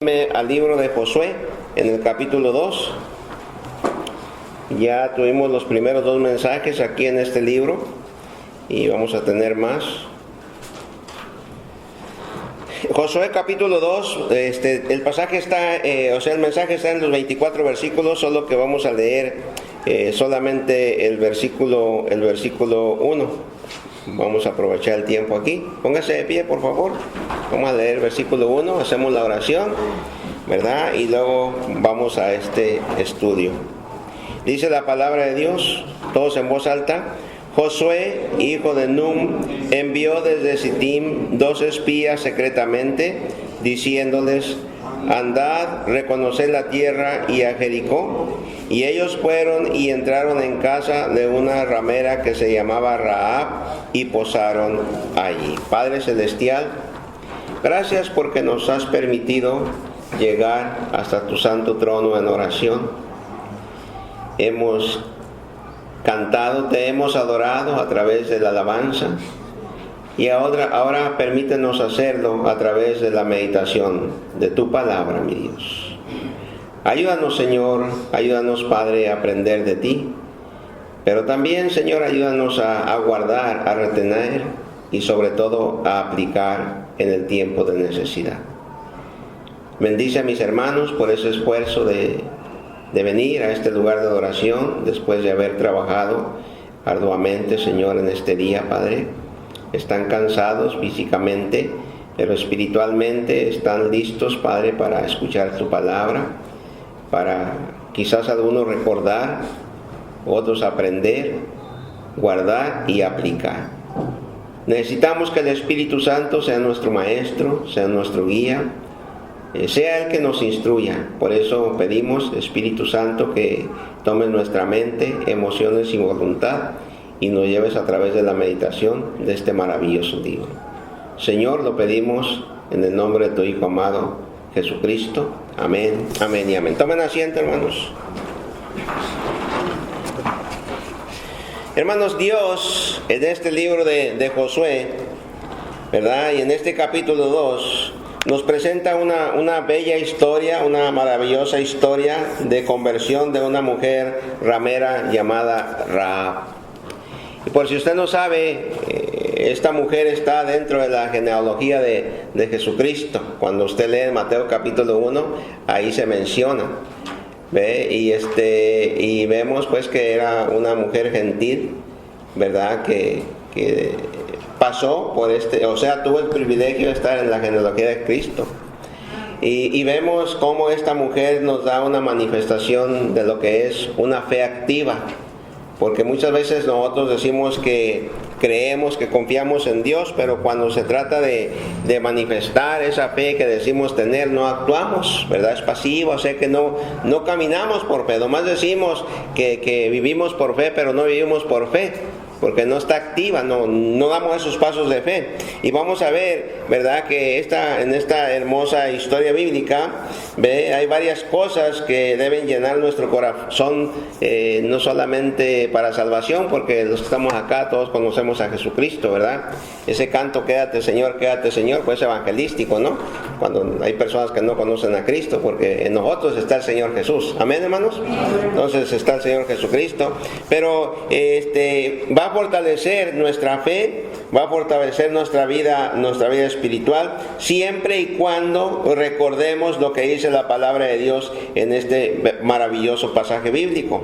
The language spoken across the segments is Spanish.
Al libro de Josué, en el capítulo 2. Ya tuvimos los primeros 2 mensajes aquí en este libro y vamos a tener más. Josué capítulo 2, el pasaje está, el mensaje está en los 24 versículos, solo que vamos a leer solamente el versículo 1. Vamos a aprovechar el tiempo aquí. Póngase de pie, por favor. Vamos a leer el versículo 1, hacemos la oración, ¿verdad? Y luego vamos a este estudio. Dice la palabra de Dios, todos en voz alta. Josué, hijo de Nun, envió desde Sittim 2 espías secretamente, diciéndoles: andad, reconoced la tierra y a Jericó. Y ellos fueron y entraron en casa de una ramera que se llamaba Rahab y posaron allí. Padre Celestial, gracias porque nos has permitido llegar hasta tu santo trono en oración. Hemos cantado, te hemos adorado a través de la alabanza y ahora permítenos hacerlo a través de la meditación de tu palabra, mi Dios. Ayúdanos, Señor, ayúdanos, Padre, a aprender de ti, pero también, Señor, ayúdanos a guardar, a retener y sobre todo a aplicar en el tiempo de necesidad. Bendice a mis hermanos por ese esfuerzo de venir a este lugar de adoración después de haber trabajado arduamente, Señor, en este día, Padre. Están cansados físicamente, pero espiritualmente están listos, Padre, para escuchar tu palabra, para quizás algunos recordar, otros aprender, guardar y aplicar. Necesitamos que el Espíritu Santo sea nuestro maestro, sea nuestro guía, sea el que nos instruya. Por eso pedimos, Espíritu Santo, que tomes nuestra mente, emociones y voluntad y nos lleves a través de la meditación de este maravilloso libro. Señor, lo pedimos en el nombre de tu Hijo amado, Jesucristo. Amén, amén y amén. Tomen asiento, hermanos. Hermanos, Dios en este libro de Josué, ¿verdad? Y en este capítulo 2 nos presenta una bella historia, una maravillosa historia de conversión de una mujer ramera llamada Rahab. Y por si usted no sabe, esta mujer está dentro de la genealogía de Jesucristo. Cuando usted lee Mateo capítulo 1, ahí se menciona, ¿ve? Y vemos pues que era una mujer gentil, ¿verdad? Que pasó por tuvo el privilegio de estar en la genealogía de Cristo. Y vemos cómo esta mujer nos da una manifestación de lo que es una fe activa. Porque muchas veces nosotros decimos que creemos, que confiamos en Dios, pero cuando se trata de manifestar esa fe que decimos tener, no actuamos, ¿verdad? Es pasivo, o sea que no caminamos por fe. Nomás decimos que vivimos por fe, pero no vivimos por fe, porque no está activa, no damos esos pasos de fe. Y vamos a ver, ¿verdad?, que en esta hermosa historia bíblica, hay varias cosas que deben llenar nuestro corazón, no solamente para salvación, porque los que estamos acá todos conocemos a Jesucristo, ¿verdad? Ese canto, quédate Señor, pues evangelístico, ¿no? Cuando hay personas que no conocen a Cristo, porque en nosotros está el Señor Jesús. ¿Amén, hermanos? Entonces está el Señor Jesucristo, pero va a fortalecer nuestra fe, va a fortalecer nuestra vida espiritual, siempre y cuando recordemos lo que dice la palabra de Dios en este maravilloso pasaje bíblico.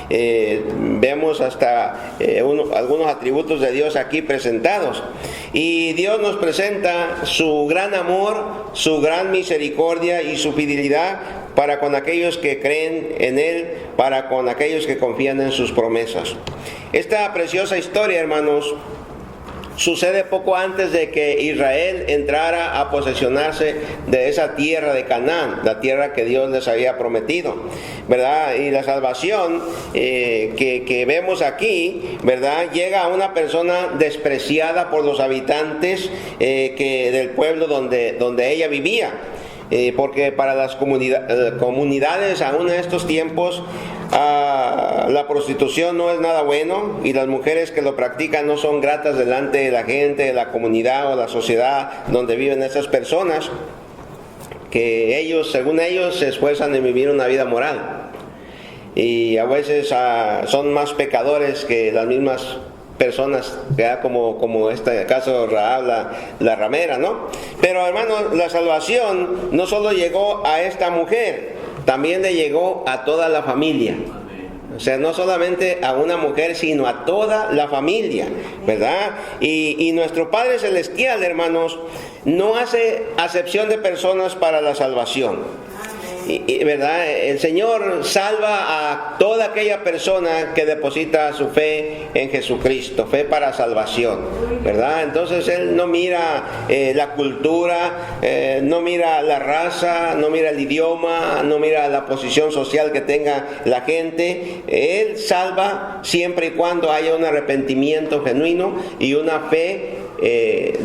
Vemos hasta algunos atributos de Dios aquí presentados, y Dios nos presenta su gran amor, su gran misericordia y su fidelidad para con aquellos que creen en Él, para con aquellos que confían en sus promesas. Esta preciosa historia, hermanos, sucede poco antes de que Israel entrara a posesionarse de esa tierra de Canaán, la tierra que Dios les había prometido, ¿verdad? Y la salvación que vemos aquí, ¿verdad?, llega a una persona despreciada por los habitantes del pueblo donde ella vivía. Porque para las comunidades aún en estos tiempos la prostitución no es nada bueno, y las mujeres que lo practican no son gratas delante de la gente, de la comunidad o la sociedad donde viven esas personas. que ellos, según ellos, se esfuerzan en vivir una vida moral. Y a veces son más pecadores que las mismas personas, como este caso Rahab, la ramera, ¿no? Pero hermanos, la salvación no solo llegó a esta mujer, también le llegó a toda la familia. O sea, no solamente a una mujer, sino a toda la familia, ¿verdad? Y nuestro Padre Celestial, hermanos, no hace acepción de personas para la salvación. ¿Verdad? El Señor salva a toda aquella persona que deposita su fe en Jesucristo, fe para salvación, ¿verdad? Entonces Él no mira la cultura, no mira la raza, no mira el idioma, no mira la posición social que tenga la gente. Él salva siempre y cuando haya un arrepentimiento genuino y una fe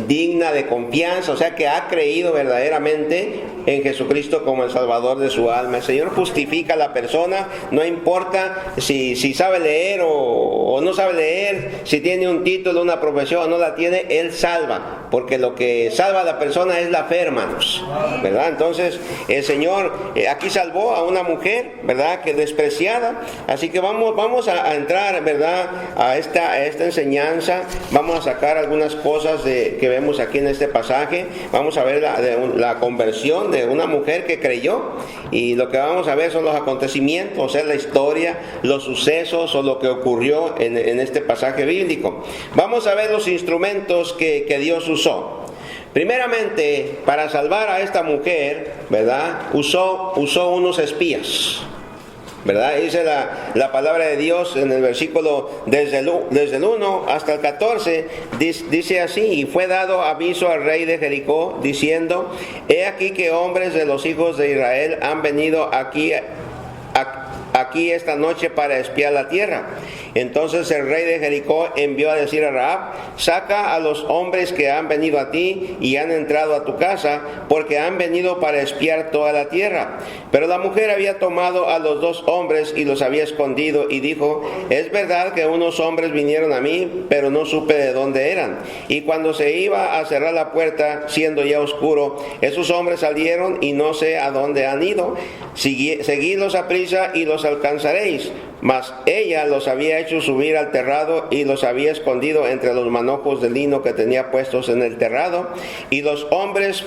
digna de confianza, o sea, que ha creído verdaderamente en Jesucristo como el Salvador de su alma. El Señor justifica a la persona, no importa si sabe leer o no sabe leer, si tiene un título, una profesión o no la tiene, Él salva, porque lo que salva a la persona es la fe, hermanos, ¿verdad? Entonces el Señor aquí salvó a una mujer, ¿verdad?, que despreciada. Así que vamos a entrar, ¿verdad?, a esta enseñanza. Vamos a sacar algunas cosas que vemos aquí en este pasaje. Vamos a ver la conversión de una mujer que creyó, y lo que vamos a ver son los acontecimientos, o sea, la historia, los sucesos o lo que ocurrió en este pasaje bíblico. Vamos a ver los instrumentos que Dios usó. Primeramente, para salvar a esta mujer, ¿verdad?, usó unos espías, ¿verdad? Dice la palabra de Dios en el versículo desde el 1 hasta el 14, dice así: y fue dado aviso al rey de Jericó, diciendo: he aquí que hombres de los hijos de Israel han venido aquí esta noche para espiar la tierra. Entonces el rey de Jericó envió a decir a Rahab: saca a los hombres que han venido a ti y han entrado a tu casa, porque han venido para espiar toda la tierra. Pero la mujer había tomado a los 2 hombres y los había escondido, y dijo: es verdad que unos hombres vinieron a mí, pero no supe de dónde eran. Y cuando se iba a cerrar la puerta, siendo ya oscuro, esos hombres salieron y no sé a dónde han ido. Seguidlos a prisa y los alcanzaréis. Mas ella los había hecho subir al terrado y los había escondido entre los manojos de lino que tenía puestos en el terrado. Y los hombres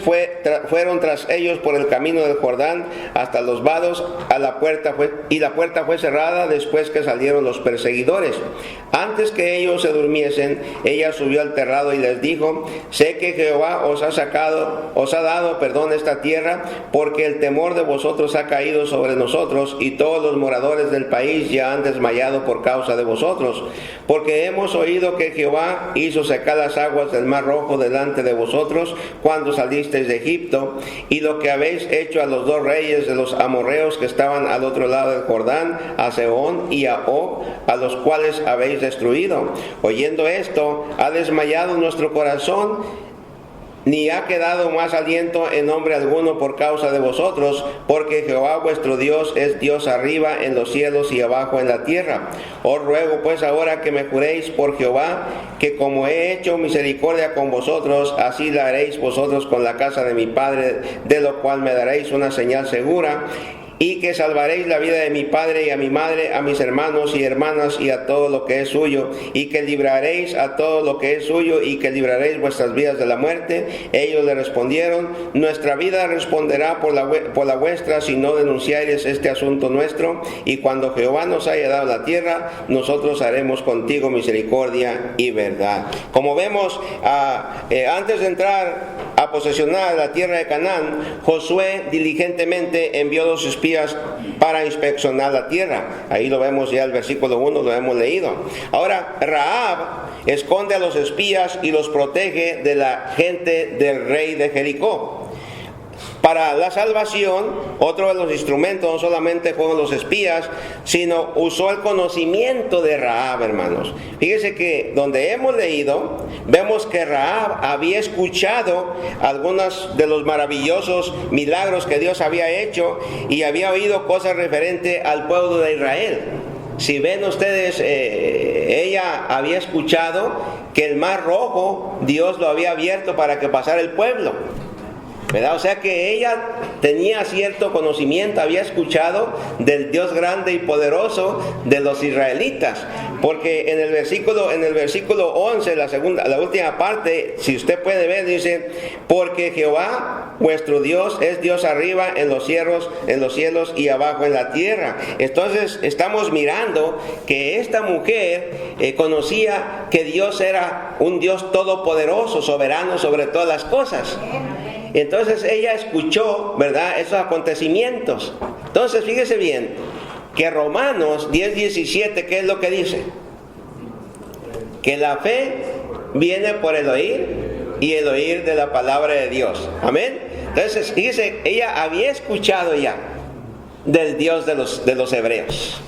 fueron tras ellos por el camino del Jordán hasta los vados a la puerta, y la puerta fue cerrada después que salieron los perseguidores. Antes que ellos se durmiesen, ella subió al terrado y les dijo: sé que Jehová os ha dado esta tierra, porque el temor de vosotros ha caído sobre nosotros, y todos los moradores del país ya han desmayado por causa de vosotros, porque hemos oído que Jehová hizo secar las aguas del mar rojo delante de vosotros cuando salisteis de Egipto, y lo que habéis hecho a los 2 reyes de los amorreos que estaban al otro lado del Jordán, a Sehón y a Og, a los cuales habéis destruido. Oyendo esto, ha desmayado nuestro corazón, ni ha quedado más aliento en hombre alguno por causa de vosotros, porque Jehová vuestro Dios es Dios arriba en los cielos y abajo en la tierra. Os ruego pues ahora que me juréis por Jehová, que como he hecho misericordia con vosotros, así la haréis vosotros con la casa de mi padre, de lo cual me daréis una señal segura, y que salvaréis la vida de mi padre y a mi madre, a mis hermanos y hermanas y a todo lo que es suyo, y que libraréis a todo lo que es suyo, y que libraréis vuestras vidas de la muerte. Ellos le respondieron: nuestra vida responderá por la vuestra, si no denunciaréis este asunto nuestro, y cuando Jehová nos haya dado la tierra, nosotros haremos contigo misericordia y verdad. Como vemos, antes de entrar a posesionar la tierra de Canaán, Josué diligentemente envió 2 espías para inspeccionar la tierra. Ahí lo vemos ya, el versículo 1 lo hemos leído. Ahora, Rahab esconde a los espías y los protege de la gente del rey de Jericó. Para la salvación, otro de los instrumentos no solamente fueron los espías, sino usó el conocimiento de Rahab, hermanos. Fíjese que donde hemos leído, vemos que Rahab había escuchado algunos de los maravillosos milagros que Dios había hecho, y había oído cosas referentes al pueblo de Israel. Si ven ustedes, ella había escuchado que el mar rojo Dios lo había abierto para que pasara el pueblo. ¿verdad? O sea que ella tenía cierto conocimiento, había escuchado del Dios grande y poderoso de los israelitas, porque en el versículo 11, la última parte, si usted puede ver, dice: porque Jehová vuestro Dios es Dios arriba en los cielos y abajo en la tierra. Entonces estamos mirando que esta mujer conocía que Dios era un Dios todopoderoso, soberano sobre todas las cosas. Entonces ella escuchó, ¿verdad?, esos acontecimientos. Entonces fíjese bien que Romanos 10:17, ¿qué es lo que dice? Que la fe viene por el oír y el oír de la palabra de Dios. Amén. Entonces fíjese, ella había escuchado ya del Dios de los hebreos.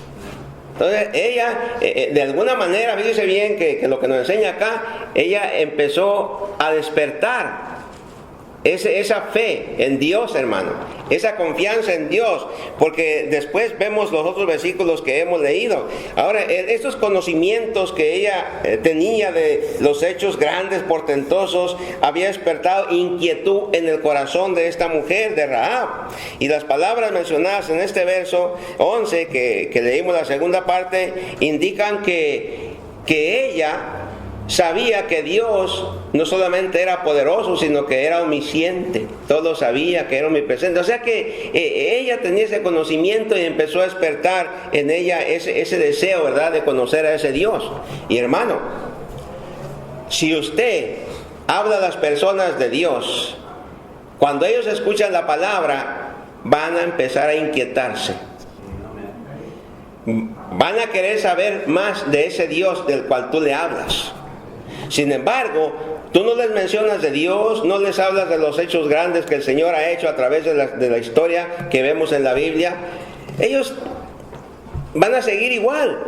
Entonces ella, de alguna manera, fíjese bien que lo que nos enseña acá, ella empezó a despertar esa fe en Dios, hermano, esa confianza en Dios, porque después vemos los otros versículos que hemos leído. Ahora, estos conocimientos que ella tenía de los hechos grandes, portentosos, había despertado inquietud en el corazón de esta mujer, de Rahab. Y las palabras mencionadas en este verso 11, que leímos la segunda parte, indican que ella sabía que Dios no solamente era poderoso, sino que era omnisciente. Todo sabía que era omnipresente. O sea que ella tenía ese conocimiento y empezó a despertar en ella ese deseo, ¿verdad?, de conocer a ese Dios. Y hermano, si usted habla a las personas de Dios, cuando ellos escuchan la palabra, van a empezar a inquietarse. Van a querer saber más de ese Dios del cual tú le hablas. Sin embargo, tú no les mencionas de Dios, no les hablas de los hechos grandes que el Señor ha hecho a través de la historia que vemos en la Biblia. Ellos van a seguir igual.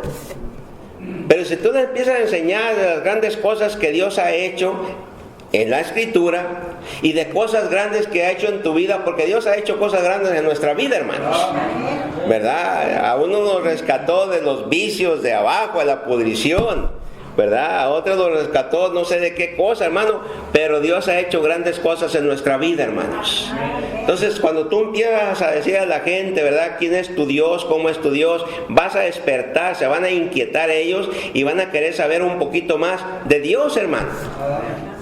Pero si tú les empiezas a enseñar de las grandes cosas que Dios ha hecho en la Escritura y de cosas grandes que ha hecho en tu vida, porque Dios ha hecho cosas grandes en nuestra vida, hermanos, ¿verdad? A uno nos rescató de los vicios de abajo, de la pudrición, ¿verdad? A otro lo rescató no sé de qué cosa, hermano, pero Dios ha hecho grandes cosas en nuestra vida, hermanos. Entonces, cuando tú empiezas a decir a la gente, ¿verdad?, quién es tu Dios, cómo es tu Dios, vas a despertar, se van a inquietar ellos y van a querer saber un poquito más de Dios, hermano,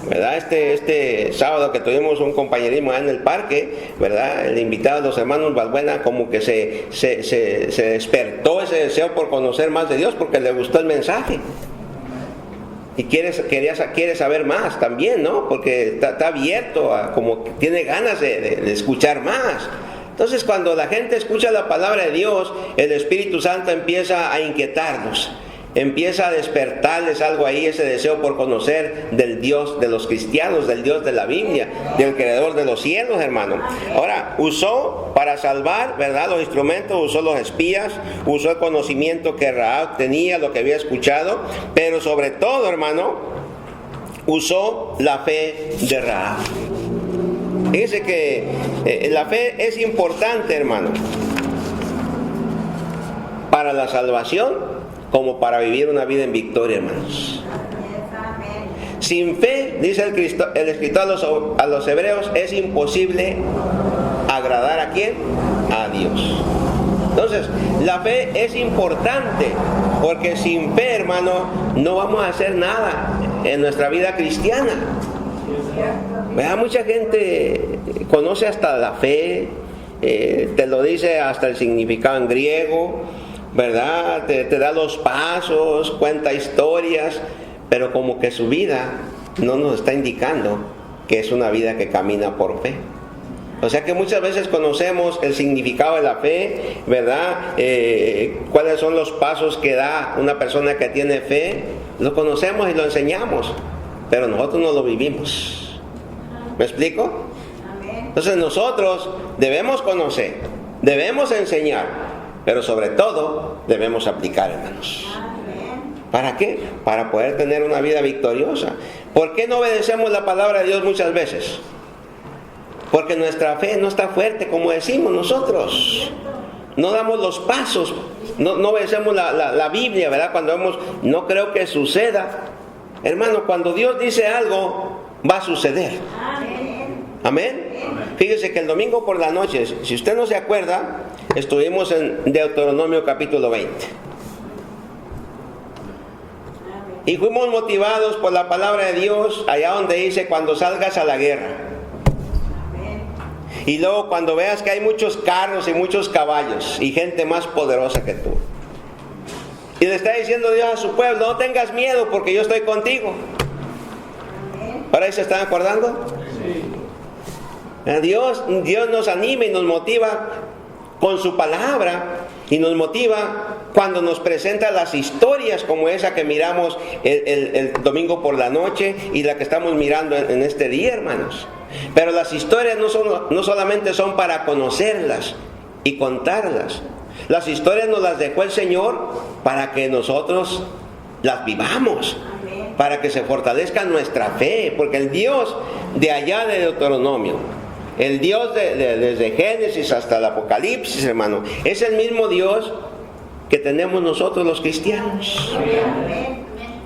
¿verdad? Este sábado que tuvimos un compañerismo en el parque, ¿verdad?, el invitado de los hermanos Balbuena, como que se despertó ese deseo por conocer más de Dios porque le gustó el mensaje. Y quiere saber más también, ¿no? Porque está abierto, como que tiene ganas de escuchar más. Entonces, cuando la gente escucha la palabra de Dios, el Espíritu Santo empieza a inquietarnos, empieza a despertarles algo ahí, ese deseo por conocer del Dios de los cristianos, del Dios de la Biblia, del Creador de los cielos, hermano. Ahora, usó para salvar, ¿verdad?, los instrumentos, usó los espías, usó el conocimiento que Rahab tenía, lo que había escuchado, pero sobre todo, hermano, usó la fe de Rahab. Fíjese que la fe es importante, hermano, para la salvación como para vivir una vida en victoria, hermanos. Sin fe, dice el escritor a los hebreos, es imposible agradar ¿a quién? A Dios. Entonces, la fe es importante, porque sin fe, hermano, no vamos a hacer nada en nuestra vida cristiana. ¿Verdad? Mucha gente conoce hasta la fe, te lo dice hasta el significado en griego, ¿verdad? Te da los pasos, cuenta historias, pero como que su vida no nos está indicando que es una vida que camina por fe. O sea que muchas veces conocemos el significado de la fe, ¿verdad? Cuáles son los pasos que da una persona que tiene fe, lo conocemos y lo enseñamos, pero nosotros no lo vivimos. ¿Me explico? Entonces nosotros debemos conocer, debemos enseñar, pero sobre todo debemos aplicar, hermanos. ¿Para qué? Para poder tener una vida victoriosa. ¿Por qué no obedecemos la palabra de Dios muchas veces? Porque nuestra fe no está fuerte, como decimos nosotros. No damos los pasos, no obedecemos la Biblia, ¿verdad? Cuando vemos, no creo que suceda. Hermano, cuando Dios dice algo, va a suceder. Amén. Fíjese que el domingo por la noche, si usted no se acuerda, estuvimos en Deuteronomio capítulo 20. Y fuimos motivados por la palabra de Dios allá donde dice cuando salgas a la guerra. Y luego cuando veas que hay muchos carros y muchos caballos y gente más poderosa que tú. Y le está diciendo Dios a su pueblo, no tengas miedo porque yo estoy contigo. ¿Ahora ahí se están acordando? Dios nos anima y nos motiva con su palabra y nos motiva cuando nos presenta las historias como esa que miramos el domingo por la noche y la que estamos mirando en este día, hermanos. Pero las historias no solamente son para conocerlas y contarlas. Las historias nos las dejó el Señor para que nosotros las vivamos, para que se fortalezca nuestra fe, porque el Dios de allá de Deuteronomio, el Dios desde Génesis hasta el Apocalipsis, hermano, es el mismo Dios que tenemos nosotros los cristianos.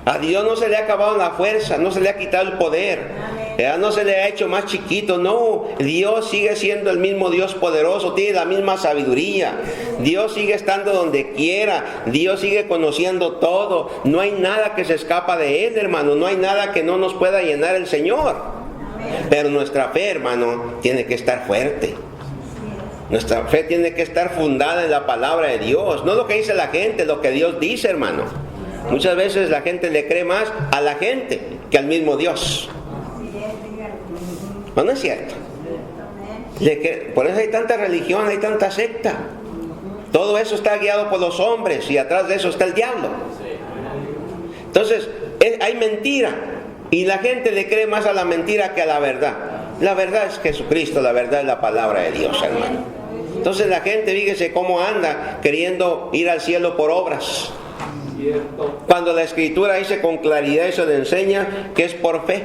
A Dios no se le ha acabado la fuerza, no se le ha quitado el poder, no se le ha hecho más chiquito, no. Dios sigue siendo el mismo Dios poderoso, tiene la misma sabiduría. Dios sigue estando donde quiera, Dios sigue conociendo todo. No hay nada que se escapa de Él, hermano, no hay nada que no nos pueda llenar el Señor. Pero nuestra fe, hermano, tiene que estar fuerte. Nuestra fe tiene que estar fundada en la palabra de Dios, no lo que dice la gente, lo que Dios dice, hermano. Muchas veces la gente le cree más a la gente que al mismo Dios. ¿No es cierto? Por eso hay tanta religión, hay tanta secta. Todo eso está guiado por los hombres y atrás de eso está el diablo. Entonces, hay mentira y la gente le cree más a la mentira que a la verdad. La verdad es Jesucristo, la verdad es la palabra de Dios, hermano. Entonces la gente, fíjese cómo anda queriendo ir al cielo por obras. Cuando la Escritura dice con claridad, eso le enseña que es por fe.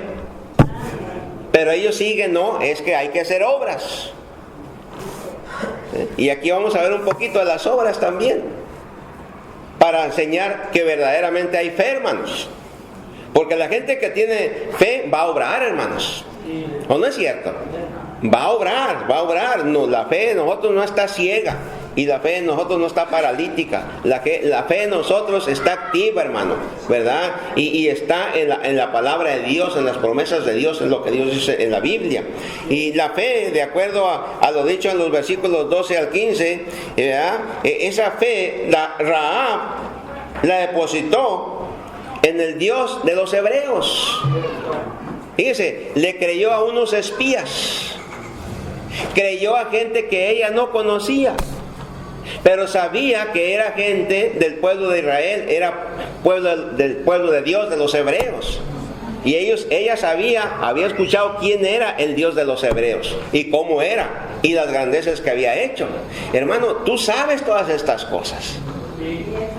Pero ellos siguen, no, es que hay que hacer obras. Y aquí vamos a ver un poquito de las obras también, para enseñar que verdaderamente hay fe, hermanos. Porque la gente que tiene fe va a obrar, hermanos. ¿O no es cierto? Va a obrar. No, la fe de nosotros no está ciega. Y la fe de nosotros no está paralítica. La fe de nosotros está activa, hermano, ¿verdad? Y está en la palabra de Dios, en las promesas de Dios, en lo que Dios dice en la Biblia. Y la fe, de acuerdo a lo dicho en los versículos 12 al 15, ¿verdad? Esa fe, la Rahab la depositó en el Dios de los hebreos. Fíjese, le creyó a unos espías. Creyó a gente que ella no conocía. Pero sabía que era gente del pueblo de Israel, era del pueblo de Dios, de los hebreos. Y ella había escuchado quién era el Dios de los hebreos y cómo era y las grandezas que había hecho. Hermano, tú sabes todas estas cosas.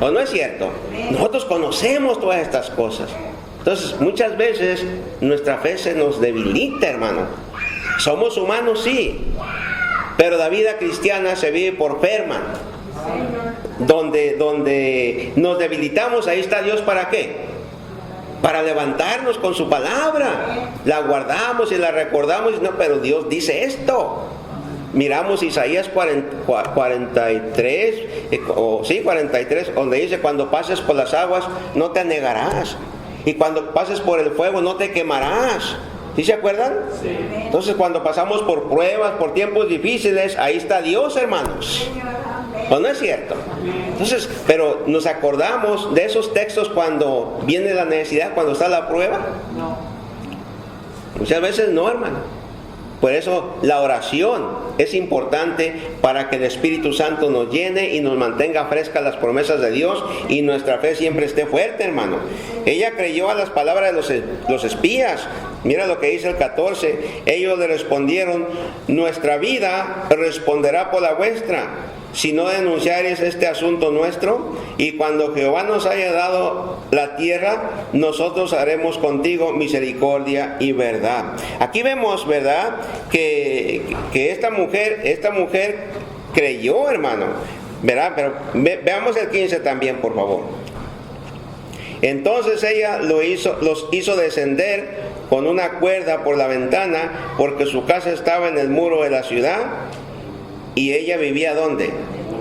¿O no es cierto? Nosotros conocemos todas estas cosas. Entonces, muchas veces nuestra fe se nos debilita, hermano. Somos humanos, sí. Pero la vida cristiana se vive por fe, hermano. Donde nos debilitamos, ahí está Dios, ¿para qué? Para levantarnos con su palabra. La guardamos y la recordamos. No, pero Dios dice esto. Miramos Isaías 43, 43, donde dice: cuando pases por las aguas no te anegarás, y cuando pases por el fuego no te quemarás. ¿Sí se acuerdan? Sí. Entonces, cuando pasamos por pruebas, por tiempos difíciles, ahí está Dios, hermanos. ¿O no es cierto? Entonces, pero ¿nos acordamos de esos textos cuando viene la necesidad, cuando está la prueba? No. Muchas veces no, hermano. Por eso la oración es importante para que el Espíritu Santo nos llene y nos mantenga frescas las promesas de Dios y nuestra fe siempre esté fuerte, hermano. Ella creyó a las palabras de los espías. Mira lo que dice el 14. Ellos le respondieron: nuestra vida responderá por la vuestra, si no denunciares este asunto nuestro, y cuando Jehová nos haya dado la tierra, nosotros haremos contigo misericordia y verdad. Aquí vemos, ¿verdad?, que esta mujer creyó, hermano, ¿verdad? Pero veamos el 15 también, por favor. Entonces ella los hizo descender con una cuerda por la ventana, porque su casa estaba en el muro de la ciudad, y ella vivía ¿dónde?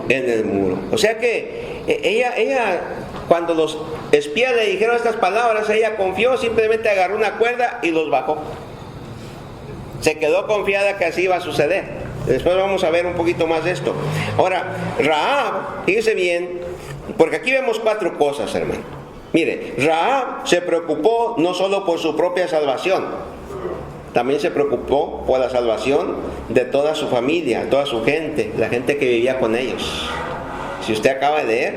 En el muro. O sea que ella cuando los espías le dijeron estas palabras, ella confió, simplemente agarró una cuerda y los bajó. Se quedó confiada que así iba a suceder. Después vamos a ver un poquito más de esto. Ahora, Rahab, fíjese bien, porque aquí vemos 4 cosas, hermano. Mire, Rahab se preocupó no solo por su propia salvación, también se preocupó por la salvación de toda su familia, toda su gente, la gente que vivía con ellos. Si usted acaba de leer,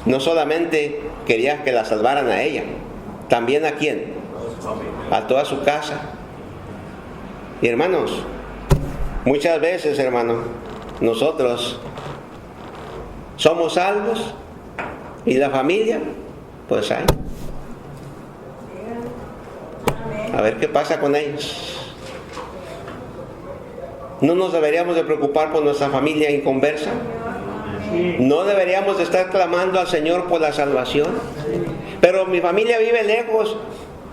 no solamente quería que la salvaran a ella, también ¿a quién? A toda su casa. Y hermanos, muchas veces, hermano, nosotros somos salvos y la familia, pues ahí. A ver qué pasa con ellos. ¿No nos deberíamos de preocupar por nuestra familia inconversa? ¿No deberíamos de estar clamando al Señor por la salvación? Pero mi familia vive lejos,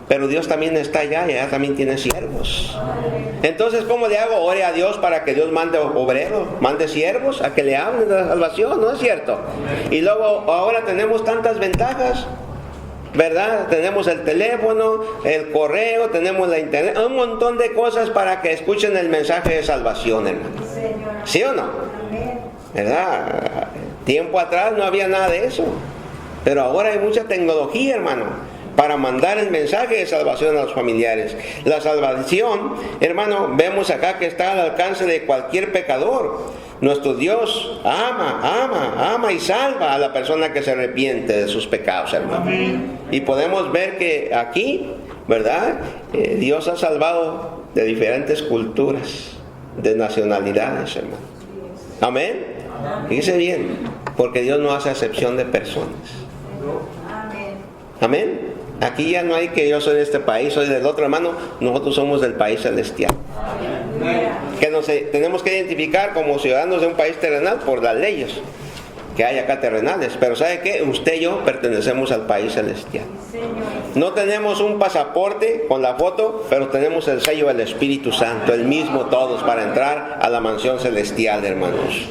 pero Dios también está allá y allá también tiene siervos. Entonces, ¿cómo le hago? Ore a Dios para que Dios mande obreros, mande siervos a que le hablen de la salvación, ¿no es cierto? Y luego ahora tenemos tantas ventajas, ¿verdad? Tenemos el teléfono, el correo, tenemos la internet, un montón de cosas para que escuchen el mensaje de salvación, hermano. ¿Sí o no? ¿Verdad? Tiempo atrás no había nada de eso, pero ahora hay mucha tecnología, hermano, para mandar el mensaje de salvación a los familiares. La salvación, hermano, vemos acá que está al alcance de cualquier pecador. Nuestro Dios ama y salva a la persona que se arrepiente de sus pecados, hermano. Y podemos ver que aquí, ¿verdad? Dios ha salvado de diferentes culturas, de nacionalidades, hermano. Amén. Fíjese bien, porque Dios no hace acepción de personas. Amén. Aquí ya no hay que yo soy de este país, soy del otro, hermano. Nosotros somos del país celestial. Que nos tenemos que identificar como ciudadanos de un país terrenal por las leyes que hay acá terrenales. Pero ¿sabe qué? Usted y yo pertenecemos al país celestial. No tenemos un pasaporte con la foto, pero tenemos el sello del Espíritu Santo, el mismo todos, para entrar a la mansión celestial, hermanos.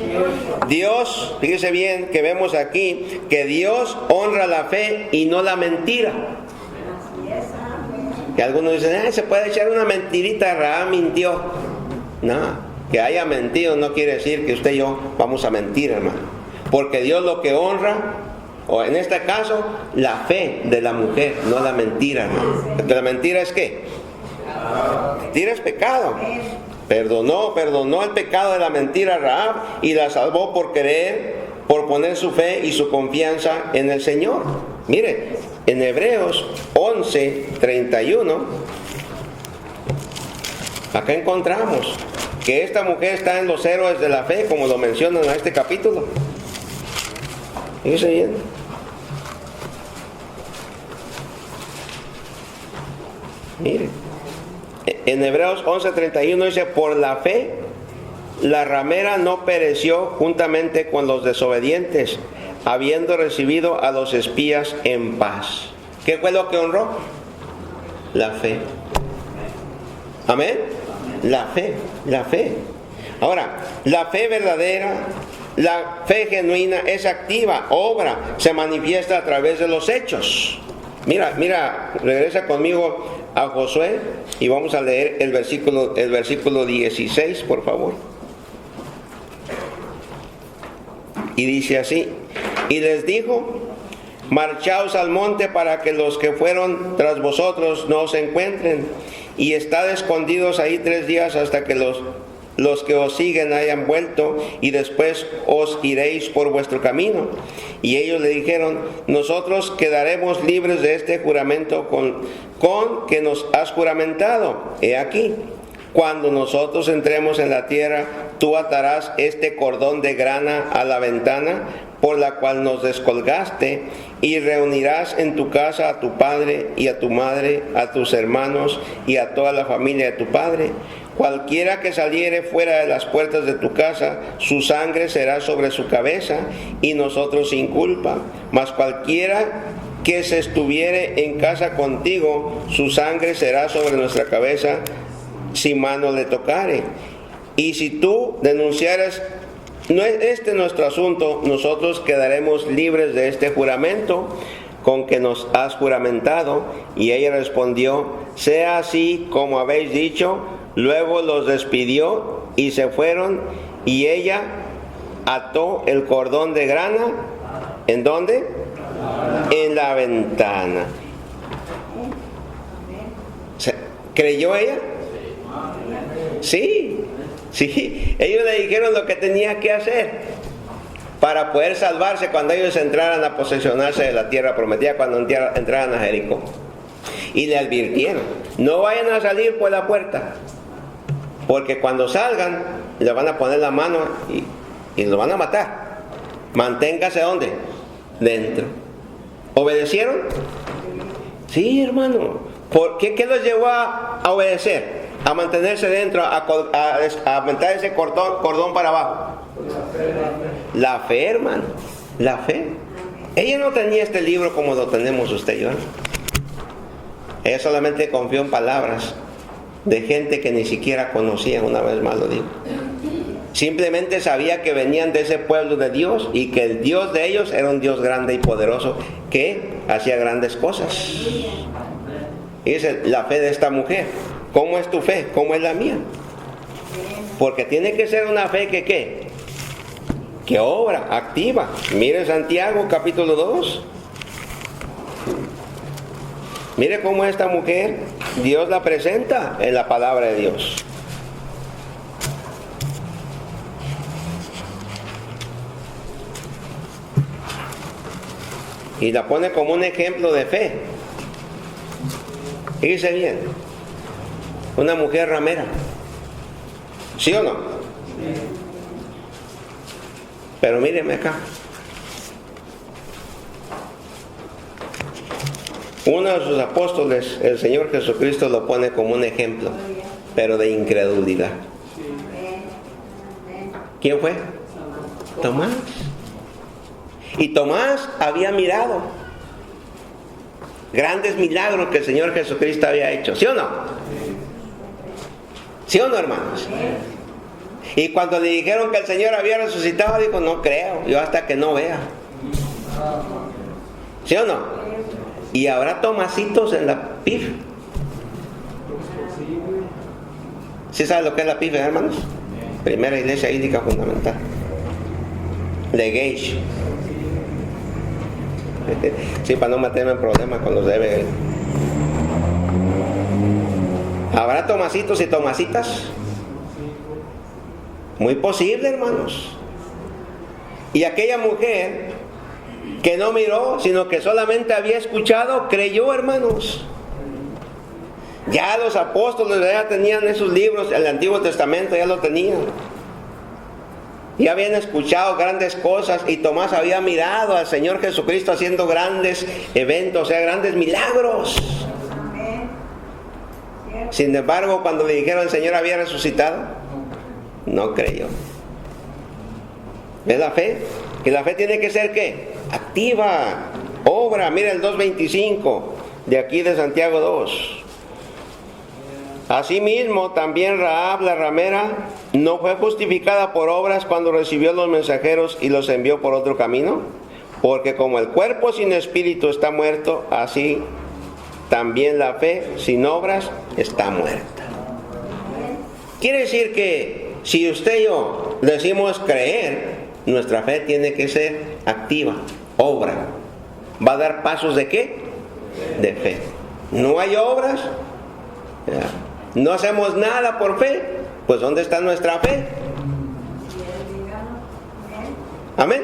Dios, fíjese bien que vemos aquí que Dios honra la fe y no la mentira. Que algunos dicen, se puede echar una mentirita, Rahab mintió. No, que haya mentido no quiere decir que usted y yo vamos a mentir, hermano. Porque Dios lo que honra, o en este caso, la fe de la mujer, no la mentira, hermano. Porque la mentira es ¿qué? Mentira es pecado. Perdonó el pecado de la mentira a Rahab y la salvó por poner su fe y su confianza en el Señor. Mire, en Hebreos 11:31, acá encontramos que esta mujer está en los héroes de la fe, como lo mencionan en este capítulo. Fíjese bien. Mire, en Hebreos 11:31 dice, por la fe, la ramera no pereció juntamente con los desobedientes, habiendo recibido a los espías en paz. ¿Qué fue lo que honró? La fe. Amén. La fe. Ahora, la fe verdadera, la fe genuina es activa, obra, se manifiesta a través de los hechos. Mira, regresa conmigo a Josué y vamos a leer el versículo 16, por favor. Y dice así, y les dijo, marchaos al monte para que los que fueron tras vosotros no os encuentren, y estad escondidos ahí 3 días hasta que los que os siguen hayan vuelto, y después os iréis por vuestro camino. Y ellos le dijeron, nosotros quedaremos libres de este juramento con que nos has juramentado. He aquí, cuando nosotros entremos en la tierra, tú atarás este cordón de grana a la ventana por la cual nos descolgaste, y reunirás en tu casa a tu padre y a tu madre, a tus hermanos y a toda la familia de tu padre. Cualquiera que saliere fuera de las puertas de tu casa, su sangre será sobre su cabeza, y nosotros sin culpa. Mas cualquiera que se estuviere en casa contigo, su sangre será sobre nuestra cabeza si mano le tocare. Y si tú denunciaras nuestro asunto, nosotros quedaremos libres de este juramento con que nos has juramentado. Y ella respondió: sea así como habéis dicho. Luego los despidió y se fueron, y ella ató el cordón de grana. ¿En dónde? En la ventana. ¿Creyó ella? Sí, sí. Ellos le dijeron lo que tenía que hacer para poder salvarse cuando ellos entraran a posesionarse de la tierra prometida, cuando entraran a Jericó. Y le advirtieron: no vayan a salir por la puerta, porque cuando salgan le van a poner la mano y lo van a matar. Manténgase ¿dónde? Dentro. ¿Obedecieron? Sí, hermano. ¿Por qué? ¿Qué los llevó a obedecer? A mantenerse dentro, a aumentar ese cordón para abajo. La fe, hermano. La fe. Ella no tenía este libro como lo tenemos usted y yo. Ella solamente confió en palabras de gente que ni siquiera conocía, una vez más lo digo. Simplemente sabía que venían de ese pueblo de Dios y que el Dios de ellos era un Dios grande y poderoso que hacía grandes cosas. Y dice, la fe de esta mujer. ¿Cómo es tu fe? ¿Cómo es la mía? Porque tiene que ser una fe que ¿qué? Que obra, activa. Mire Santiago capítulo 2. Mire cómo esta mujer, Dios la presenta en la palabra de Dios. Y la pone como un ejemplo de fe. Fíjese bien. Una mujer ramera. ¿Sí o no? Pero míreme acá. Uno de sus apóstoles, el Señor Jesucristo, lo pone como un ejemplo, pero de incredulidad. ¿Quién fue? Tomás. Y Tomás había mirado grandes milagros que el Señor Jesucristo había hecho. ¿Sí o no? ¿Sí o no, hermanos? Y cuando le dijeron que el Señor había resucitado, dijo, no creo, yo hasta que no vea. ¿Sí o no? Y habrá Tomasitos en la PIF. ¿Sí sabe lo que es la PIF, hermanos? Primera Iglesia Bíblica Fundamental. De Gage. Sí, para no meterme en problemas con los de ¿Habrá Tomasitos y Tomasitas? Muy posible, hermanos. Y aquella mujer que no miró, sino que solamente había escuchado, creyó, hermanos. Ya los apóstoles ya tenían esos libros, el Antiguo Testamento ya lo tenían. Ya habían escuchado grandes cosas y Tomás había mirado al Señor Jesucristo haciendo grandes eventos, o sea, grandes milagros. Sin embargo, cuando le dijeron el Señor había resucitado, no creyó. ¿Ves la fe? Que la fe tiene que ser ¿qué? Activa, obra. Mira el 2.25 de aquí de Santiago 2. Asimismo, también Rahab la ramera no fue justificada por obras cuando recibió los mensajeros y los envió por otro camino, porque como el cuerpo sin espíritu está muerto, así también la fe sin obras está muerta. Quiere decir que si usted y yo decimos creer, nuestra fe tiene que ser activa, obra. ¿Va a dar pasos de qué? De fe. No hay obras, no hacemos nada por fe, pues ¿dónde está nuestra fe? Amén.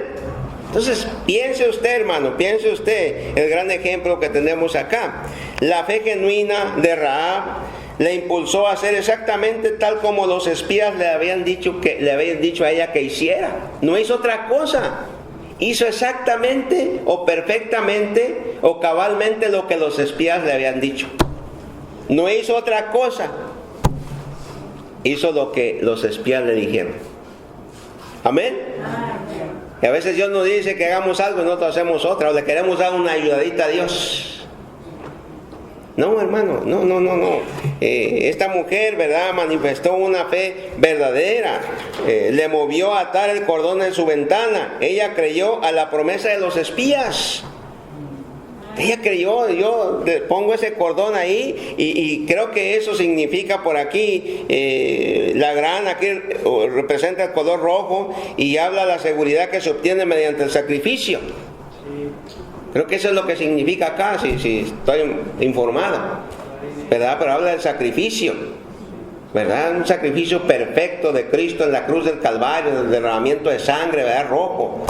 Entonces piense usted, hermano, piense usted el gran ejemplo que tenemos acá. La fe genuina de Rahab le impulsó a hacer exactamente tal como los espías le habían dicho a ella que hiciera. No hizo otra cosa. Hizo exactamente o perfectamente o cabalmente lo que los espías le habían dicho. No hizo otra cosa. Hizo lo que los espías le dijeron. Amén. Y a veces Dios nos dice que hagamos algo y nosotros hacemos otra, o le queremos dar una ayudadita a Dios. No, hermano, no. Esta mujer, ¿verdad?, manifestó una fe verdadera. Le movió a atar el cordón en su ventana. Ella creyó a la promesa de los espías. Ella creyó, yo pongo ese cordón ahí y creo que eso significa por aquí, la grana aquí representa el color rojo y habla de la seguridad que se obtiene mediante el sacrificio. Creo que eso es lo que significa acá, si estoy informado, ¿verdad? Pero habla del sacrificio, ¿verdad? Un sacrificio perfecto de Cristo en la cruz del Calvario, del derramamiento de sangre, ¿verdad? Rojo.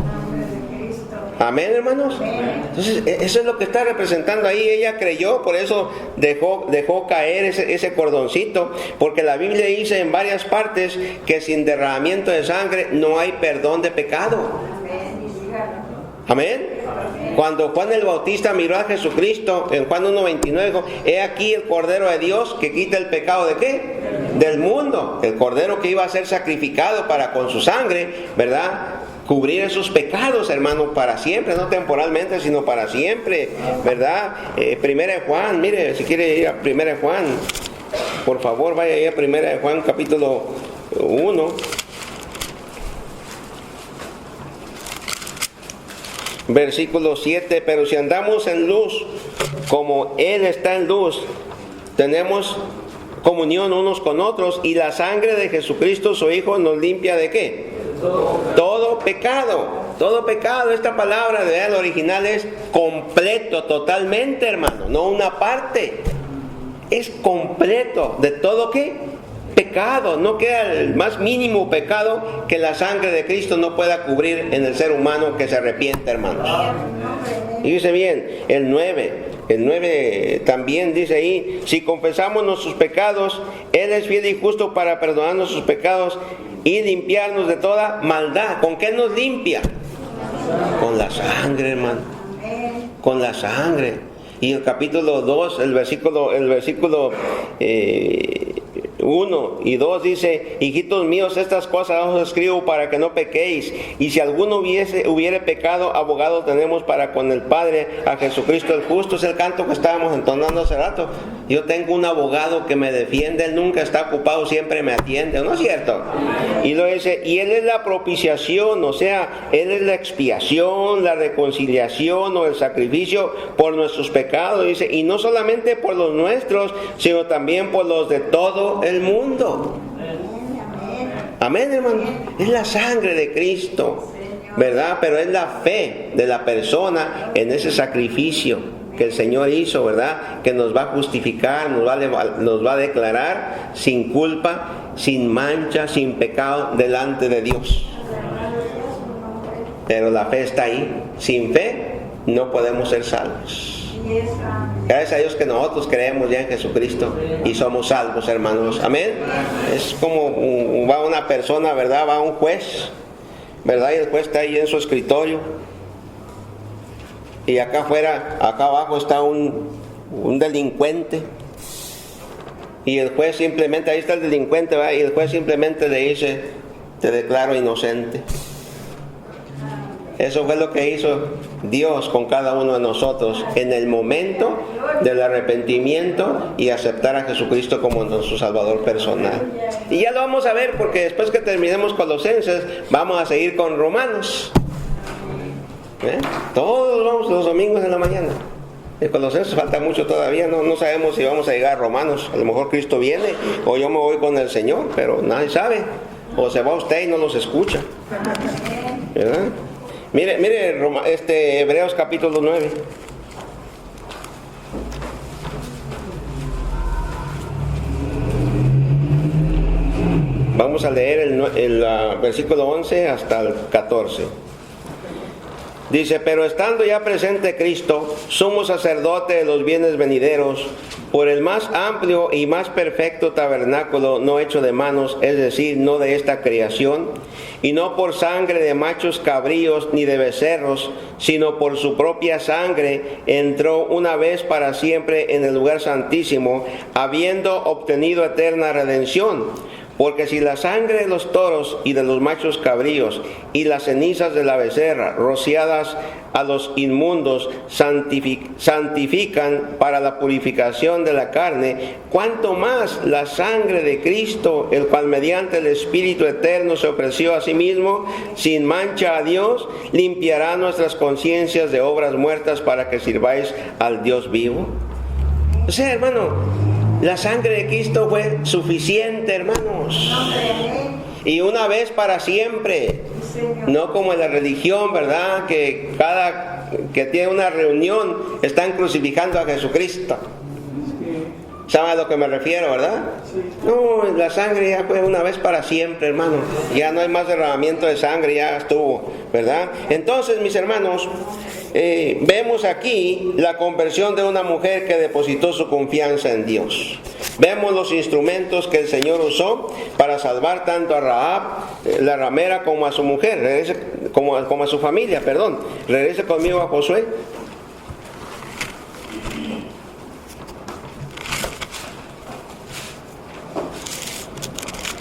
Amén, hermanos. Entonces, eso es lo que está representando ahí. Ella creyó, por eso dejó caer ese cordoncito, porque la Biblia dice en varias partes que sin derramamiento de sangre no hay perdón de pecado. Amén. Cuando Juan el Bautista miró a Jesucristo en Juan 1:29, dijo: he aquí el Cordero de Dios que quita el pecado ¿de qué? Del mundo. El Cordero que iba a ser sacrificado para con su sangre, ¿verdad?, cubrir esos pecados, hermano, para siempre, no temporalmente, sino para siempre, ¿verdad? Primera de Juan, mire, si quiere ir a Primera de Juan, por favor, vaya ahí a Primera de Juan, capítulo 1. Versículo 7, pero si andamos en luz, como Él está en luz, tenemos comunión unos con otros, y la sangre de Jesucristo, su Hijo, nos limpia ¿de qué? Todo pecado. Esta palabra de el original es completo, totalmente, hermano, no una parte. Es completo de todo ¿qué? Pecado. No queda el más mínimo pecado que la sangre de Cristo no pueda cubrir en el ser humano que se arrepiente, hermanos. Y dice bien, el 9 también dice ahí: si confesamos nuestros pecados, Él es fiel y justo para perdonar nuestros pecados y limpiarnos de toda maldad. ¿Con qué nos limpia? Con la sangre, hermano. Con la sangre. Y el capítulo 2, el versículo 1 y 2 dice: hijitos míos, estas cosas os escribo para que no pequéis. Y si alguno hubiere pecado, abogado tenemos para con el Padre, a Jesucristo el justo. Es el canto que estábamos entonando hace rato. Yo tengo un abogado que me defiende, Él nunca está ocupado, siempre me atiende, ¿no es cierto? Y lo dice, y Él es la propiciación, o sea, Él es la expiación, la reconciliación o el sacrificio por nuestros pecados, dice, y no solamente por los nuestros, sino también por los de todo el mundo. Amén, hermano. Es la sangre de Cristo, ¿verdad? Pero es la fe de la persona en ese sacrificio que el Señor hizo, ¿verdad? Que nos va a justificar, nos va a declarar sin culpa, sin mancha, sin pecado delante de Dios. Pero la fe está ahí. Sin fe no podemos ser salvos. Gracias a Dios que nosotros creemos ya en Jesucristo y somos salvos, hermanos. Amén. Es como va una persona, ¿verdad? Va un juez, ¿verdad? Y el juez está ahí en su escritorio. Y acá afuera, acá abajo está un delincuente. Y el juez simplemente, ahí está el delincuente, ¿verdad? Y el juez simplemente le dice: te declaro inocente. Eso fue lo que hizo Dios con cada uno de nosotros en el momento del arrepentimiento y aceptar a Jesucristo como nuestro Salvador personal. Y ya lo vamos a ver, porque después que terminemos Colosenses, vamos a seguir con Romanos. Todos vamos los domingos en la mañana. De Colosenses falta mucho todavía, no sabemos si vamos a llegar a Romanos. A lo mejor Cristo viene o yo me voy con el Señor, pero nadie sabe. O se va usted y no los escucha, ¿verdad? Mire Hebreos capítulo 9. Vamos a leer el versículo 11 hasta el 14. Dice: pero estando ya presente Cristo, sumo sacerdote de los bienes venideros, por el más amplio y más perfecto tabernáculo no hecho de manos, es decir, no de esta creación, y no por sangre de machos cabríos ni de becerros, sino por su propia sangre, entró una vez para siempre en el lugar santísimo, habiendo obtenido eterna redención. Porque si la sangre de los toros y de los machos cabríos y las cenizas de la becerra rociadas a los inmundos santifican para la purificación de la carne, cuánto más la sangre de Cristo, el cual mediante el Espíritu eterno se ofreció a sí mismo sin mancha a Dios, limpiará nuestras conciencias de obras muertas para que sirváis al Dios vivo. O sea, hermano, la sangre de Cristo fue suficiente, hermanos. Y una vez para siempre. No como en la religión, ¿verdad? Que cada que tiene una reunión están crucificando a Jesucristo. ¿Saben a lo que me refiero, verdad? No, la sangre ya fue una vez para siempre, hermano. Ya no hay más derramamiento de sangre, ya estuvo, ¿verdad? Entonces, mis hermanos, vemos aquí la conversión de una mujer que depositó su confianza en Dios. Vemos los instrumentos que el Señor usó para salvar tanto a Rahab, la ramera, como a su mujer, como a su familia, perdón. Regrese conmigo a Josué.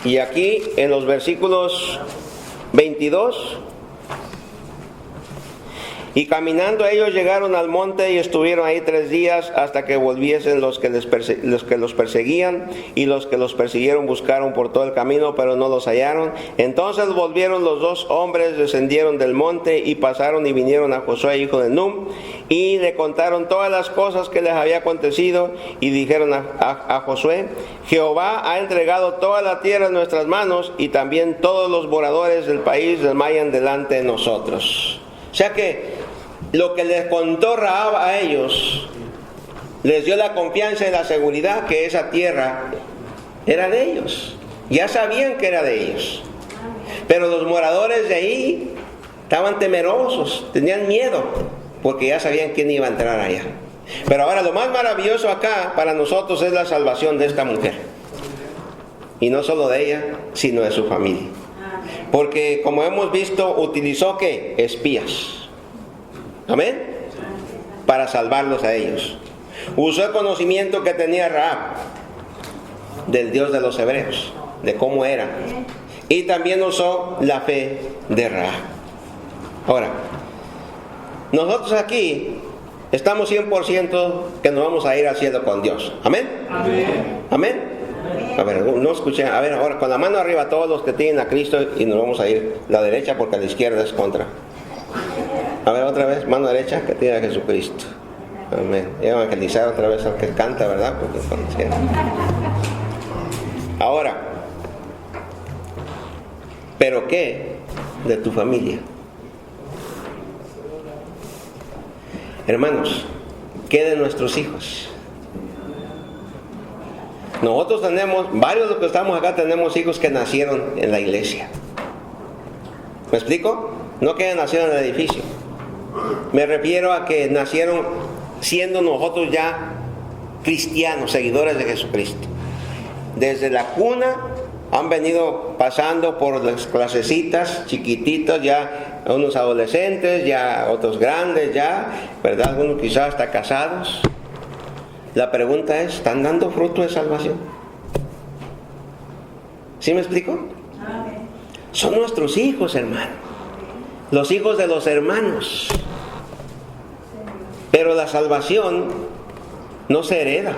Y aquí en los versículos 22. Y caminando ellos llegaron al monte y estuvieron ahí 3 días hasta que volviesen los que los perseguían, y los que los persiguieron buscaron por todo el camino, pero no los hallaron. Entonces volvieron los 2 hombres, descendieron del monte y pasaron y vinieron a Josué hijo de Nun y le contaron todas las cosas que les había acontecido, y dijeron a Josué: Jehová ha entregado toda la tierra en nuestras manos, y también todos los moradores del país desmayan delante de nosotros. O sea que lo que les contó Rahab a ellos les dio la confianza y la seguridad que esa tierra era de ellos. Ya sabían que era de ellos. Pero los moradores de ahí estaban temerosos, tenían miedo, porque ya sabían quién iba a entrar allá. Pero ahora lo más maravilloso acá para nosotros es la salvación de esta mujer. Y no solo de ella, sino de su familia. Porque como hemos visto, utilizó ¿qué? Espías. Amén. Para salvarlos a ellos. Usó el conocimiento que tenía Rahab del Dios de los hebreos, de cómo era. Y también usó la fe de Rahab. Ahora, nosotros aquí estamos 100% que nos vamos a ir al cielo con Dios. Amén. Amén. Amén. A ver, no escuché. A ver, ahora con la mano arriba todos los que tienen a Cristo, y nos vamos a ir a la derecha porque a la izquierda es contra. A ver, otra vez, mano derecha que tiene a Jesucristo. Amén. Y evangelizar otra vez al que canta, ¿verdad? Porque ahora, ¿pero qué de tu familia? Hermanos, ¿qué de nuestros hijos? Nosotros tenemos, varios de los que estamos acá tenemos hijos que nacieron en la iglesia. ¿Me explico? No que nacieron en el edificio. Me refiero a que nacieron siendo nosotros ya cristianos, seguidores de Jesucristo. Desde la cuna han venido pasando por las clasecitas chiquititos, ya unos adolescentes, ya otros grandes, ya, ¿verdad? Algunos quizás hasta casados. La pregunta es, ¿están dando fruto de salvación? ¿Sí me explico? Son nuestros hijos, hermano. Los hijos de los hermanos. Pero la salvación no se hereda.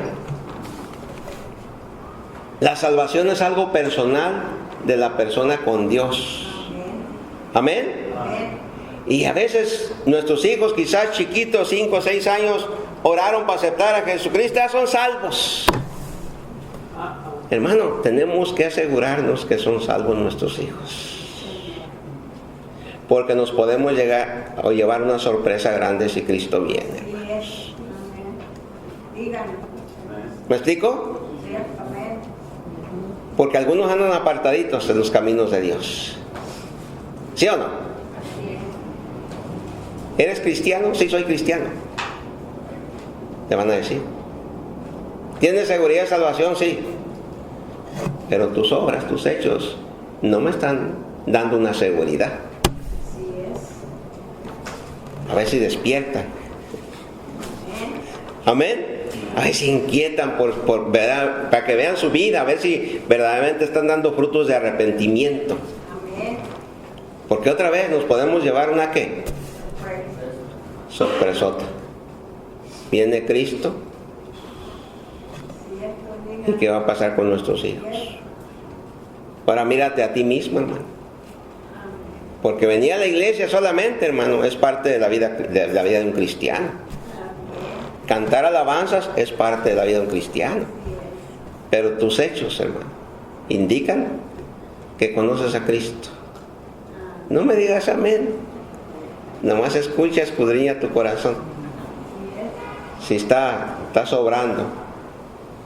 La salvación es algo personal de la persona con Dios. Amén. Y a veces nuestros hijos, quizás chiquitos, 5 o 6 años, oraron para aceptar a Jesucristo, ya son salvos. Hermano, tenemos que asegurarnos que son salvos nuestros hijos, porque nos podemos llegar o llevar una sorpresa grande si Cristo viene, hermanos. ¿Me explico? Porque algunos andan apartaditos de los caminos de Dios. ¿Sí o no? ¿Eres cristiano? Sí, soy cristiano. Te van a decir. ¿Tienes seguridad de salvación? Sí. Pero tus obras, tus hechos, no me están dando una seguridad. A ver si despiertan. Amén. A ver si inquietan ¿verdad? Para que vean su vida, a ver si verdaderamente están dando frutos de arrepentimiento. Porque otra vez nos podemos llevar una ¿qué? Sorpresota. Viene Cristo. ¿Y qué va a pasar con nuestros hijos? Ahora mírate a ti mismo, hermano. Porque venir a la iglesia solamente, hermano, es parte de la vida de un cristiano. Cantar alabanzas es parte de la vida de un cristiano. Pero tus hechos, hermano, indican que conoces a Cristo. No me digas amén. Nomás escucha, escudriña tu corazón. Si estás obrando,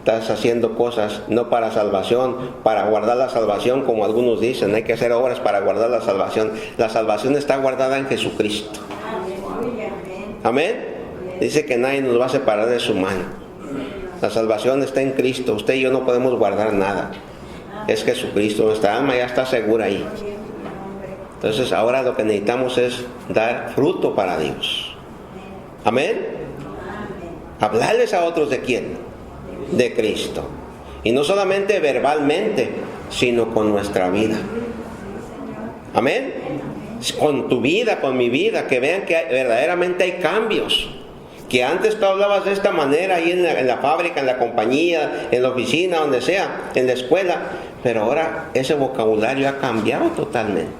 estás haciendo cosas no para salvación, para guardar la salvación, como algunos dicen, hay que hacer obras para guardar la salvación. La salvación está guardada en Jesucristo. Amén. Dice que nadie nos va a separar de su mano. La salvación está en Cristo. Usted y yo no podemos guardar nada. Es Jesucristo. Nuestra alma ya está segura ahí. Entonces ahora lo que necesitamos es dar fruto para Dios. Amén. Hablarles a otros ¿de quién? De Cristo. Y no solamente verbalmente, sino con nuestra vida. Amén. Con tu vida, con mi vida, que vean que verdaderamente hay cambios. Que antes tú hablabas de esta manera ahí en la fábrica, en la compañía, en la oficina, donde sea, en la escuela, pero ahora ese vocabulario ha cambiado totalmente.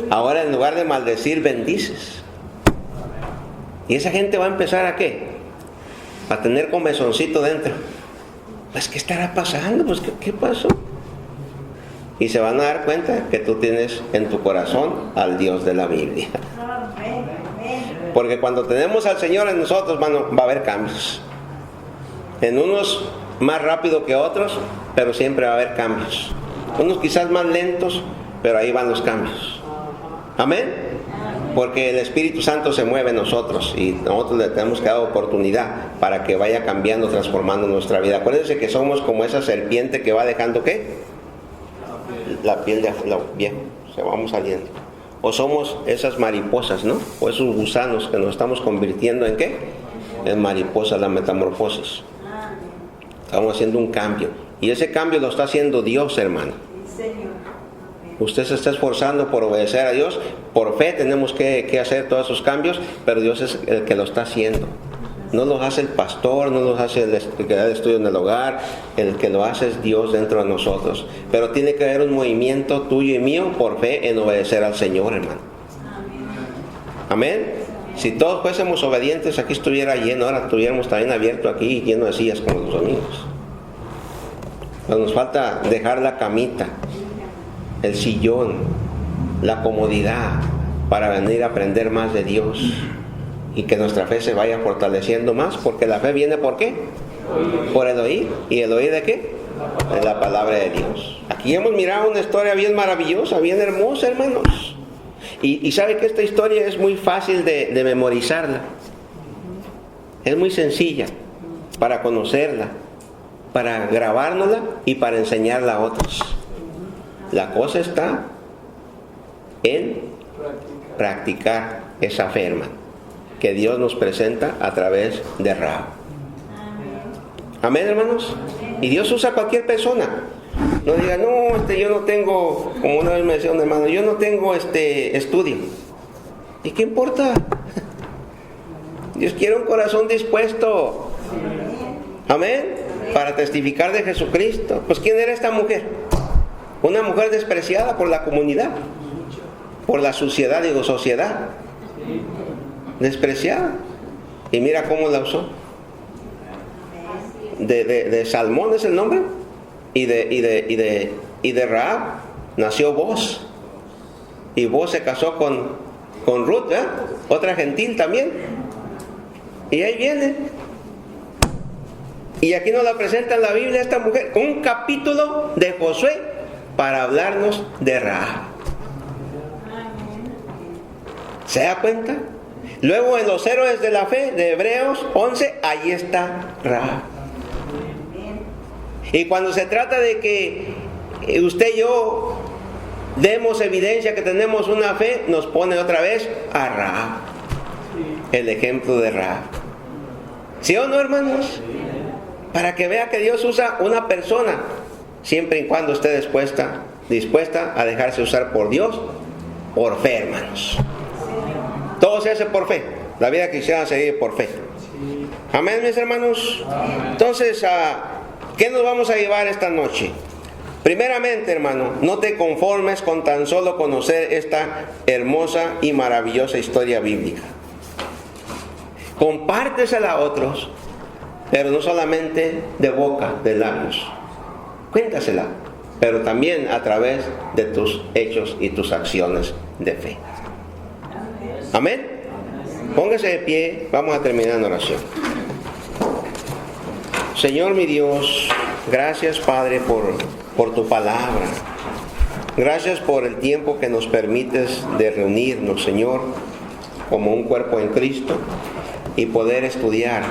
Ahora en lugar de maldecir, bendices. Y esa gente va a empezar ¿a qué? A tener comezoncito dentro. Pues ¿qué estará pasando? Pues ¿qué pasó? Y se van a dar cuenta que tú tienes en tu corazón al Dios de la Biblia. Porque cuando tenemos al Señor en nosotros, va a haber cambios. En unos más rápido que otros, pero siempre va a haber cambios. Unos quizás más lentos, pero ahí van los cambios. Amén. Porque el Espíritu Santo se mueve en nosotros y nosotros le tenemos que dar oportunidad para que vaya cambiando, transformando nuestra vida. Acuérdense que somos como esa serpiente que va dejando ¿qué? La piel de viejo, se vamos saliendo. O somos esas mariposas, ¿no? O esos gusanos que nos estamos convirtiendo en ¿qué? En mariposas, la metamorfosis. Estamos haciendo un cambio. Y ese cambio lo está haciendo Dios, hermano. Usted se está esforzando por obedecer a Dios. Por fe tenemos que hacer todos esos cambios, pero Dios es el que lo está haciendo. No los hace el pastor, no los hace el que da el estudio en el hogar. El que lo hace es Dios dentro de nosotros. Pero tiene que haber un movimiento tuyo y mío por fe en obedecer al Señor, hermano. Amén. Si todos fuésemos obedientes, aquí estuviera lleno. Ahora estuviéramos también abierto aquí, lleno de sillas como los domingos. Pero nos falta dejar la camita, el sillón, la comodidad para venir a aprender más de Dios. Y que nuestra fe se vaya fortaleciendo más, porque la fe viene ¿por qué? Por el oír. ¿Y el oír de qué? De la palabra de Dios. Aquí hemos mirado una historia bien maravillosa, bien hermosa, hermanos. Y sabe que esta historia es muy fácil de memorizarla. Es muy sencilla para conocerla, para grabárnosla y para enseñarla a otros. La cosa está en practicar esa fe, hermano, que Dios nos presenta a través de Rahab. Amén, hermanos. Y Dios usa a cualquier persona. No diga, no, yo no tengo, como una vez me decía un hermano, yo no tengo estudio. ¿Y qué importa? Dios quiere un corazón dispuesto. Amén. Para testificar de Jesucristo. Pues ¿quién era esta mujer? Una mujer despreciada por la comunidad, por la sociedad, despreciada. Y mira cómo la usó. De Salmón es el nombre. Y de Rahab nació Boaz. Y Boaz se casó con Ruth, ¿verdad? Otra gentil también. Y ahí viene. Y aquí nos la presenta en la Biblia esta mujer, un capítulo de Josué para hablarnos de Rahab. ¿Se da cuenta? Luego en los héroes de la fe de Hebreos 11, ahí está Rahab. Y cuando se trata de que usted y yo demos evidencia que tenemos una fe, nos pone otra vez a Rahab, el ejemplo de Rahab. ¿Sí o no, hermanos? Para que vea que Dios usa una persona, siempre y cuando esté dispuesta a dejarse usar por Dios, por fe, hermanos. Todo se hace por fe. La vida cristiana se vive por fe. Amén, mis hermanos. Entonces, ¿qué nos vamos a llevar esta noche? Primeramente, hermano, no te conformes con tan solo conocer esta hermosa y maravillosa historia bíblica. Compártesela a otros, pero no solamente de boca, de labios. Cuéntasela, pero también a través de tus hechos y tus acciones de fe. Amén. Póngase de pie, vamos a terminar en oración. Señor mi Dios, gracias Padre por tu palabra. Gracias por el tiempo que nos permites de reunirnos, Señor, como un cuerpo en Cristo y poder estudiar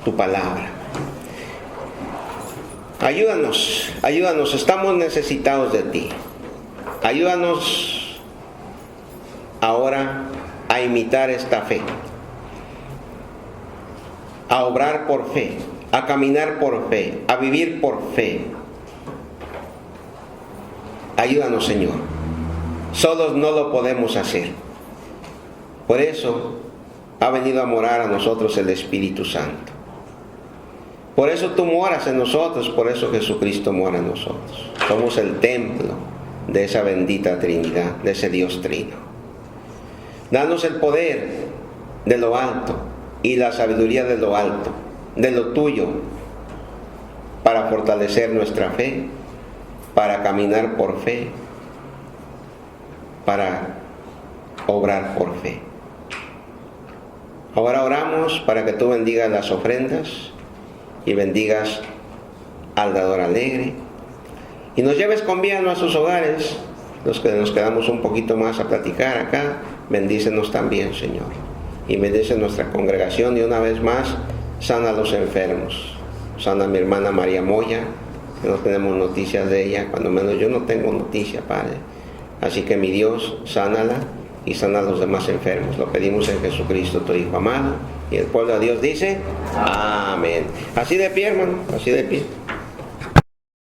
tu palabra. Ayúdanos, estamos necesitados de ti. Ayúdanos ahora a imitar esta fe, a obrar por fe, a caminar por fe, a vivir por fe. Ayúdanos, Señor. Solos no lo podemos hacer. Por eso ha venido a morar a nosotros el Espíritu Santo. Por eso tú moras en nosotros, por eso Jesucristo mora en nosotros. Somos el templo de esa bendita Trinidad, de ese Dios Trino. Danos el poder de lo alto y la sabiduría de lo alto, de lo tuyo, para fortalecer nuestra fe, para caminar por fe, para obrar por fe. Ahora oramos para que tú bendigas las ofrendas y bendigas al dador alegre y nos lleves con bien a nuestros hogares. Los que nos quedamos un poquito más a platicar acá, bendícenos también, Señor, y bendice nuestra congregación. Y una vez más, sana a los enfermos. Sana a mi hermana María Moya, que no tenemos noticias de ella, cuando menos yo no tengo noticia, Padre. Así que mi Dios, sánala y sana a los demás enfermos. Lo pedimos en Jesucristo, tu Hijo amado. Y el pueblo de Dios dice, amén. Así de pie, hermano, así de pie.